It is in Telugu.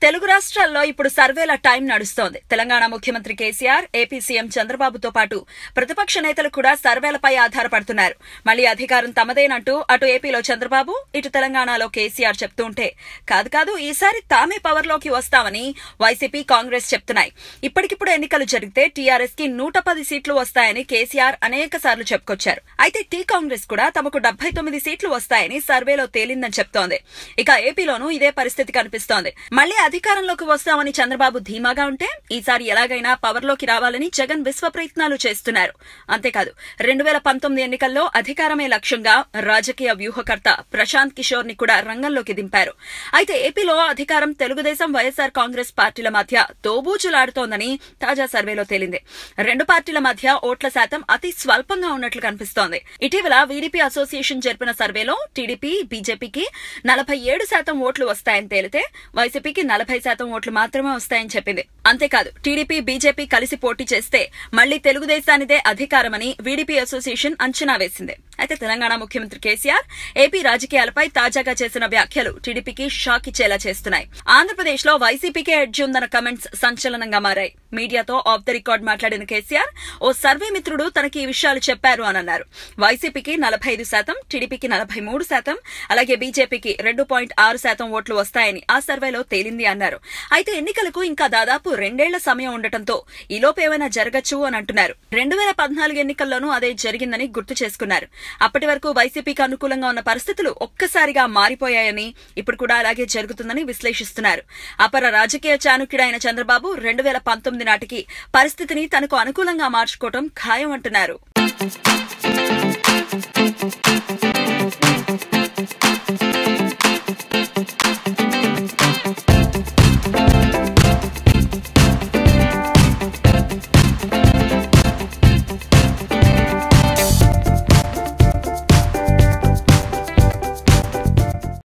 తెలుగు రాష్ట్రాల్లో ఇప్పుడు సర్వేల టైం నడుస్తోంది. తెలంగాణ ముఖ్యమంత్రి కేసీఆర్, ఏపీ సీఎం చంద్రబాబుతో పాటు ప్రతిపక్ష నేతలు కూడా సర్వేలపై ఆధారపడుతున్నారు. మళ్లీ అధికారం తమదేనంటూ అటు ఏపీలో చంద్రబాబు, ఇటు తెలంగాణలో కేసీఆర్ చెప్తుంటే కాదు ఈసారి తామే పవర్లోకి వస్తామని వైసీపీ, కాంగ్రెస్ చెప్తున్నాయి. ఇప్పటికిప్పుడు ఎన్నికలు జరిగితే టీఆర్ఎస్ కి 110 సీట్లు వస్తాయని కేసీఆర్ అనేక సార్లు చెప్పుకొచ్చారు. అయితే టీ కాంగ్రెస్ కూడా తమకు 79 సీట్లు వస్తాయని సర్వేలో తేలిందని చెప్తోంది. ఇక ఏపీలోనూ ఇదే పరిస్థితి కనిపిస్తోంది. మళ్లీ అధికారంలోకి వస్తామని చంద్రబాబు ధీమాగా ఉంటే ఈసారి ఎలాగైనా పవర్లోకి రావాలని జగన్ విశ్వ ప్రయత్నాలు చేస్తున్నారు. అంతేకాదు 2019 ఎన్నికల్లో అధికారమే లక్ష్యంగా రాజకీయ వ్యూహకర్త ప్రశాంత్ కిషోర్ ని కూడా రంగంలోకి దింపారు. అయితే ఏపీలో అధికారం తెలుగుదేశం, వైఎస్ఆర్ కాంగ్రెస్ పార్టీల మధ్య తోబూచులాడుతోందని తాజా సర్వేలో తేలింది. రెండు పార్టీల మధ్య ఓట్ల శాతం అతి స్వల్పంగా ఉన్నట్లు కనిపిస్తోంది. ఇటీవల వీడీపీ అసోసియేషన్ జరిపిన సర్వేలో టీడీపీ, బీజేపీకి 47% ఓట్లు వస్తాయని తేలితే వైసీపీకి 40% ఓట్లు మాత్రమే వస్తాయని చెప్పింది. అంతేకాదు టీడీపీ, బీజేపీ కలిసి పోటీ చేస్తే మళ్లీ తెలుగుదేశానిదే అధికారమని వీడీపీ అసోసియేషన్ అంచనా వేసింది. అయితే తెలంగాణ ముఖ్యమంత్రి కేసీఆర్ ఏపీ రాజకీయాలపై తాజాగా చేసిన వ్యాఖ్యలు టీడీపీకి షాక్ ఇచ్చేలా చేస్తున్నాయి. ఆంధ్రప్రదేశ్ లో వైసీపీకే ఎడ్జ్ ఉందన్న కమెంట్స్ సంచలనంగా మారాయి. మీడియాతో ఆఫ్ ద రికార్డ్ మాట్లాడిన కేసీఆర్ ఓ సర్వే మిత్రుడు తనకి ఈ విషయాలు చెప్పారు అని అన్నారు. వైసీపీకి 45%, టీడీపీకి 43%, అలాగే బీజేపీకి 2.6% ఓట్లు వస్తాయని ఆ సర్వేలో తేలింది అన్నారు. అయితే ఎన్నికలకు ఇంకా దాదాపు 2 ఏళ్ల సమయం ఉండటంతో ఈలోపు ఏమైనా జరగచ్చు అని అంటున్నారు. 2014 ఎన్నికల్లోనూ అదే జరిగిందని గుర్తు చేసుకున్నారు. అప్పటి వరకు వైసీపీకి అనుకూలంగా ఉన్న పరిస్థితులు ఒక్కసారిగా మారిపోయాయని, ఇప్పుడు కూడా అలాగే జరుగుతుందని విశ్లేషిస్తున్నారు. అపర రాజకీయ చాణుక్యుడైన చంద్రబాబు 2019 నాటికి పరిస్థితిని తనకు అనుకూలంగా మార్చుకోవడం ఖాయం అంటున్నారు.